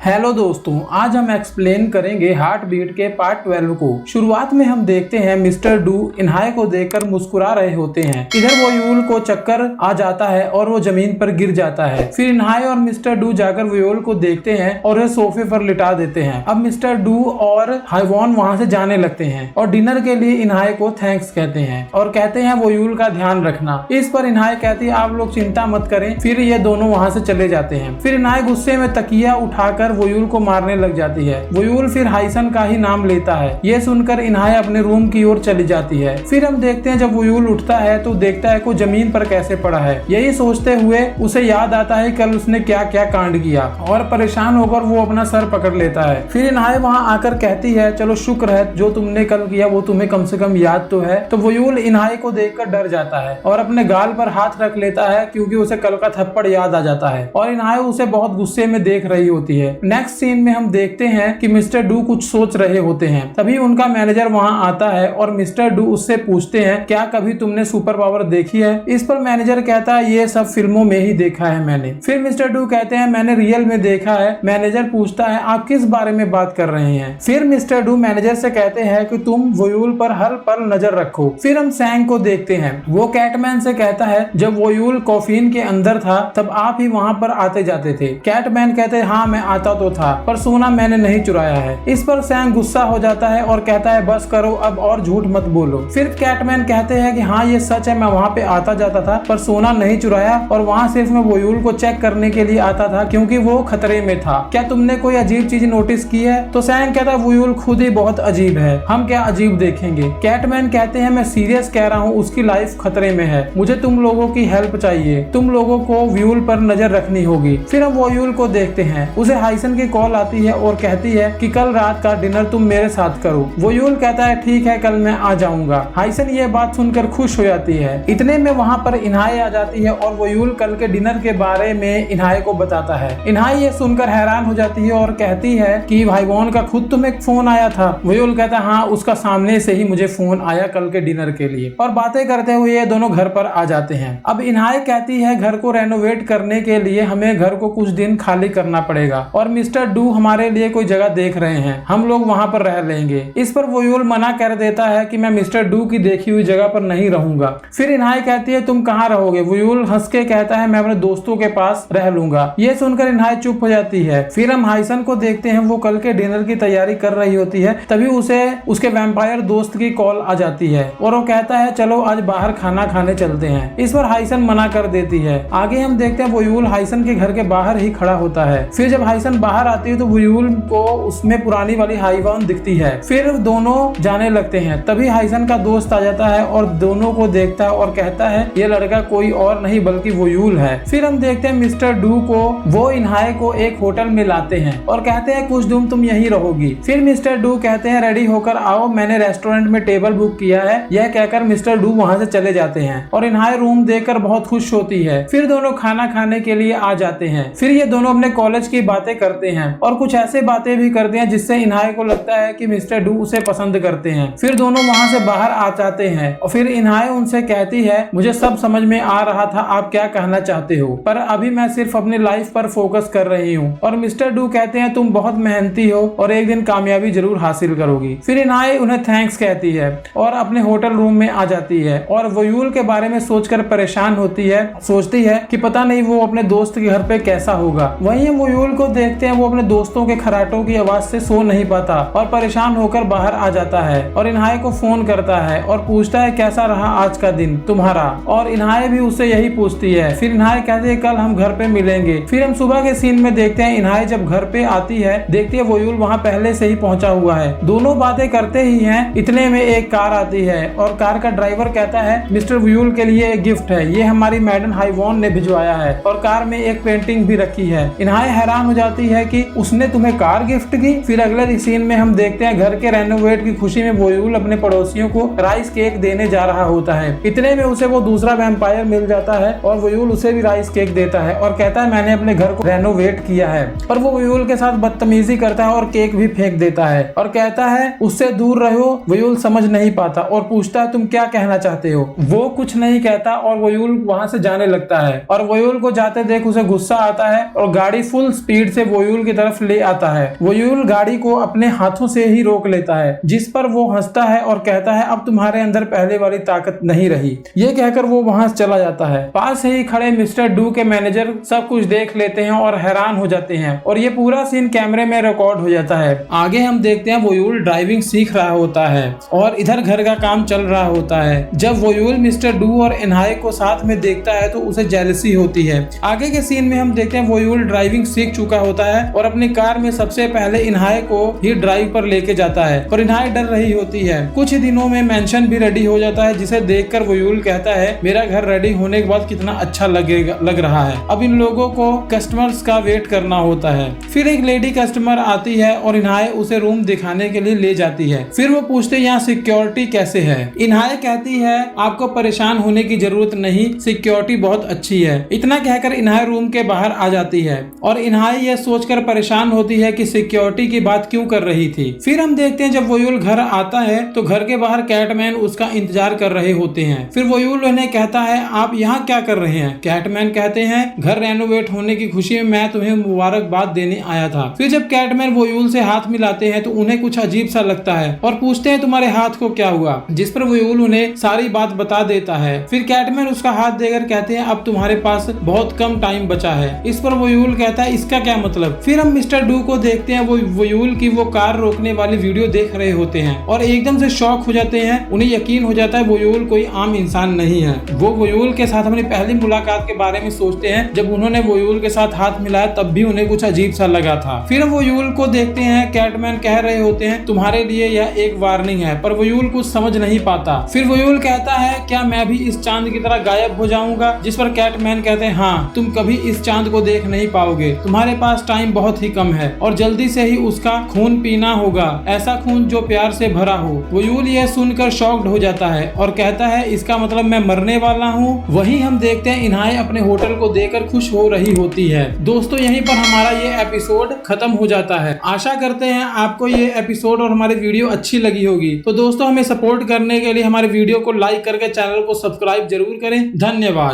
Hello दोस्तों, आज हम एक्सप्लेन करेंगे हार्ट बीट के पार्ट 12 को। शुरुआत में हम देखते हैं मिस्टर डू इन्हाई को देखकर मुस्कुरा रहे होते हैं। इधर वोयूल को चक्कर आ जाता है और वो जमीन पर गिर जाता है। फिर इन्हाई और मिस्टर डू जाकर वोयूल को देखते हैं और उसे सोफे पर लिटा देते हैं। अब मिस्टर डू और हाइवॉन वहाँ से जाने लगते हैं और डिनर के लिए इन्हाई को थैंक्स कहते हैं और कहते हैं वोयूल का ध्यान रखना। इस पर इन्हाई कहती है आप लोग चिंता मत करें। फिर ये दोनों वहाँ से चले जाते हैं। फिर इन्हाई गुस्से में तकिया उठाकर वोयूल को मारने लग जाती है। वोयूल फिर हाइसन का ही नाम लेता है। ये सुनकर इन्हाई अपने रूम की ओर चली जाती है। फिर हम देखते हैं जब वोयूल उठता है तो देखता है कि जमीन पर कैसे पड़ा है। यही सोचते हुए उसे याद आता है कल उसने क्या क्या कांड किया और परेशान होकर वो अपना सर पकड़ लेता है। फिर इन्हाई वहाँ आकर कहती है चलो शुक्र है जो तुमने कल किया वो तुम्हें कम से कम याद तो है। तो वोयूल इन्हाई को देखकर डर जाता है और अपने गाल पर हाथ रख लेता है क्योंकि उसे कल का थप्पड़ याद आ जाता है और इन्हाई उसे बहुत गुस्से में देख रही होती है। नेक्स्ट सीन में हम देखते हैं कि मिस्टर डू कुछ सोच रहे होते हैं। तभी उनका मैनेजर वहां आता है और मिस्टर डू उससे पूछते हैं क्या कभी तुमने सुपर पावर देखी है। इस पर मैनेजर कहता है ये सब फिल्मों में ही देखा है मैंने। फिर मिस्टर डू कहते हैं मैंने रियल में देखा है। मैनेजर पूछता है आप किस बारे में बात कर रहे हैं। फिर मिस्टर डू मैनेजर से कहते हैं कि तुम वोयूल पर हर पल नजर रखो। फिर हम सैंग को देखते हैं। वो कैटमैन से कहता है जब वोयूल कॉफिन के अंदर था तब आप ही वहां पर आते जाते थे। कैटमैन कहते हैं हाँ मैं आता तो था पर सोना मैंने नहीं चुराया है। इस पर सैंग गुस्सा हो जाता है और कहता है बस करो अब और झूठ मत बोलो। फिर कैटमैन कहते हैं कि हाँ ये सच है मैं वहाँ पे आता जाता था पर सोना नहीं चुराया और वहाँ सिर्फ मैं वोयूल को चेक करने के लिए आता था क्योंकि वो खतरे में था। क्या तुमने कोई अजीब चीज नोटिस की है। तो सैंग कहता है वोयूल खुद ही बहुत अजीब है, हम क्या अजीब देखेंगे। कैटमैन कहते हैं मैं सीरियस कह रहा हूँ उसकी लाइफ खतरे में है, मुझे तुम लोगों की हेल्प चाहिए, तुम लोगों को वोयूल पर नजर रखनी होगी। फिर हम वोयूल को देखते हैं। उसे हाइसन की कॉल आती है और कहती है कि कल रात का डिनर तुम मेरे साथ करो। वोयूल कहता है ठीक है कल मैं आ जाऊंगा। हाइसन ये बात सुनकर खुश हो जाती है। इतने में वहाँ पर इन्हाई आ जाती है और वोयूल कल के डिनर के बारे में इन्हाई को बताता है। इन्हाई ये सुनकर हैरान हो जाती है और कहती है कि हाइवॉन का खुद तुम्हें फोन आया था। वोयूल कहता है हाँ उसका सामने से ही मुझे फोन आया कल के डिनर के लिए। और बातें करते हुए ये दोनों घर पर आ जाते हैं। अब इन्हाई कहती है घर को रेनोवेट करने के लिए हमें घर को कुछ दिन खाली करना पड़ेगा और मिस्टर डू हमारे लिए कोई जगह देख रहे हैं, हम लोग वहां पर रह लेंगे। इस पर वोयूल मना कर देता है कि मैं मिस्टर डू की देखी हुई जगह पर नहीं रहूंगा। फिर इन्हाई कहती है तुम कहाँ रहोगे। वोयूल हंस के कहता है मैं अपने दोस्तों के पास रह लूंगा। ये सुनकर इन्हाई चुप हो जाती है। फिर हम हाइसन को देखते हैं। वो कल के डिनर की तैयारी कर रही होती है। तभी उसे उसके वैम्पायर दोस्त की कॉल आ जाती है और वो कहता है चलो आज बाहर खाना खाने चलते हैं। इस पर हाइसन मना कर देती है। आगे हम देखते हैं वोयूल हाइसन के घर के बाहर ही खड़ा होता है। फिर जब हाइसन बाहर आती है तो वोयूल को उसमें पुरानी वाली हाइवॉन दिखती है। फिर दोनों जाने लगते हैं। तभी हाइसन का दोस्त आ जाता है और दोनों को देखता है और कहता है ये लड़का कोई और नहीं बल्कि वोयूल है। फिर हम देखते हैं मिस्टर डू को वो इन्हाई को एक होटल में लाते हैं और कहते हैं कुछ दिन तुम यहीं रहोगी। फिर मिस्टर डू कहते हैं रेडी होकर आओ मैंने रेस्टोरेंट में टेबल बुक किया है। यह कहकर मिस्टर डू वहाँ से चले जाते हैं और इन्हाई रूम देखकर बहुत खुश होती है। फिर दोनों खाना खाने के लिए आ जाते हैं। फिर ये दोनों अपने कॉलेज की बातें करते हैं और कुछ ऐसे बातें भी करते हैं जिससे इन्हाई को लगता है कि मिस्टर डू उसे पसंद करते हैं। फिर दोनों वहां से बाहर आ जाते हैं और फिर इन्हाई उनसे कहती है मुझे सब समझ में आ रहा था आप क्या कहना चाहते हो पर अभी मैं सिर्फ अपनी लाइफ पर फोकस कर रही हूँ। और मिस्टर डू कहते हैं तुम बहुत मेहनती हो और एक दिन कामयाबी जरूर हासिल करोगी। फिर इन्हाई उन्हें थैंक्स कहती है और अपने होटल रूम में आ जाती है और वोयूल के बारे में सोचकर परेशान होती है। सोचती है कि पता नहीं वो अपने दोस्त के घर पे कैसा होगा। वहीं वोयूल को देखते हैं वो अपने दोस्तों के खराटों की आवाज से सो नहीं पाता और परेशान होकर बाहर आ जाता है और इन्हाई को फोन करता है और पूछता है कैसा रहा आज का दिन तुम्हारा। और इन्हाई भी उससे यही पूछती है। फिर इन्हाई कहती है कल हम घर पे मिलेंगे। फिर हम सुबह के सीन में देखते हैं इन्हाई जब घर पे आती है देखती है वोयूल वहाँ पहले से ही पहुंचा हुआ है। दोनों बातें करते ही हैं। इतने में एक कार आती है और कार का ड्राइवर कहता है मिस्टर वोयूल के लिए एक गिफ्ट है, ये हमारी मैडम हाइवॉन ने भिजवाया है और कार में एक पेंटिंग भी रखी है। इन्हाई हैरान हो जाती है कि उसने तुम्हें कार गिफ्ट की। फिर अगले सीन में हम देखते हैं घर के रेनोवेट की खुशी में वोयूल अपने पड़ोसियों को राइस केक देने जा रहा होता है। इतने में उसे वो दूसरा वैम्पायर मिल जाता है और वोयूल उसे भी राइस केक देता है और कहता है मैंने अपने घर को रेनोवेट किया है। और वो वोयूल के साथ बदतमीजी करता है और केक भी फेंक देता है और कहता है उससे दूर रहो। वोयूल समझ नहीं पाता और पूछता है तुम क्या कहना चाहते हो। वो कुछ नहीं कहता और वोयूल वहां से जाने लगता है और वोयूल को जाते देख उसे गुस्सा आता है और गाड़ी फुल स्पीड से वोयूल की तरफ ले आता है। वोयूल गाड़ी को अपने हाथों से ही रोक लेता है, जिस पर वो हंसता है और कहता है अब तुम्हारे अंदर पहले वाली ताकत नहीं रही। ये कहकर वो वहां से चला जाता है। पास ही खड़े मिस्टर डू के मैनेजर सब कुछ देख लेते हैं और हैरान हो जाते हैं और ये पूरा सीन कैमरे में रिकॉर्ड हो जाता है। आगे हम देखते हैं वोयूल ड्राइविंग सीख रहा होता है और इधर घर का काम चल रहा होता है। जब वोयूल मिस्टर डू और इन्हाई को साथ में देखता है तो उसे जेलसी होती है। आगे के सीन में हम देखते हैं वोयूल ड्राइविंग सीख चुका होता है और अपनी कार में सबसे पहले इन्हाई को ही ड्राइव पर लेके जाता है और इन्हाई डर रही होती है। कुछ ही दिनों में मेंशन भी रेडी हो जाता है, जिसे देखकर वोयूल कहता है मेरा घर रेडी होने के बाद कितना अच्छा लग रहा है। अब इन लोगों को कस्टमर्स का वेट करना होता है। फिर एक लेडी कस्टमर आती है और इन्हाई उसे रूम दिखाने के लिए ले जाती है। फिर वो पूछते यहाँ सिक्योरिटी कैसे है। इन्हाई कहती है आपको परेशान होने की जरूरत नहीं, सिक्योरिटी बहुत अच्छी है। इतना कहकर इन्हाई रूम के बाहर आ जाती है और इन्हाई ये सोचकर परेशान होती है कि सिक्योरिटी की बात क्यों कर रही थी। फिर हम देखते हैं जब वोयूल घर आता है तो घर के बाहर कैटमैन उसका इंतजार कर रहे होते हैं। फिर वोयूल उन्हें कहता है आप यहाँ क्या कर रहे हैं। कैटमैन कहते हैं घर रेनोवेट होने की खुशी में मैं तुम्हें मुबारकबाद देने आया था। फिर जब कैटमैन वोयूल से हाथ मिलाते हैं तो उन्हें कुछ अजीब सा लगता है और पूछते हैं तुम्हारे हाथ को क्या हुआ, जिस पर वोयूल उन्हें सारी बात बता देता है। फिर कैटमैन उसका हाथ देकर कहते हैं अब तुम्हारे पास बहुत कम टाइम बचा है। इस पर वोयूल कहता है इसका क्या मतलब। फिर हम मिस्टर डू को देखते हैं वो वोयूल की वो कार रोकने वाली वीडियो देख रहे होते हैं और एकदम से शॉक हो जाते हैं। उन्हें यकीन हो जाता है वोयूल कोई आम इंसान नहीं है। वो वोयूल के साथ अपनी पहली मुलाकात के बारे में सोचते हैं। जब उन्होंने वोयूल के साथ हाथ मिलाया तब भी उन्हें कुछ अजीब सा लगा था। फिर वोयूल को देखते हैं कैटमैन कह रहे होते हैं तुम्हारे लिए यह एक वार्निंग है, पर वोयूल कुछ समझ नहीं पाता। फिर वोयूल कहता है क्या मैं भी इस चांद की तरह गायब हो जाऊंगा, जिस पर कैटमैन कहते हैं हाँ तुम कभी इस चांद को देख नहीं पाओगे, तुम्हारे पास टाइम बहुत ही कम है और जल्दी से ही उसका खून पीना होगा, ऐसा खून जो प्यार से भरा हो। वोयूल यह सुनकर शॉक्ड हो जाता है और कहता है इसका मतलब मैं मरने वाला हूँ। वहीं हम देखते हैं इन्हाई अपने होटल को देखकर खुश हो रही होती है। दोस्तों यहीं पर हमारा ये एपिसोड खत्म हो जाता है। आशा करते हैं आपको ये एपिसोड और हमारी वीडियो अच्छी लगी होगी। तो दोस्तों हमें सपोर्ट करने के लिए हमारे वीडियो को लाइक करके चैनल को सब्सक्राइब जरूर करें। धन्यवाद।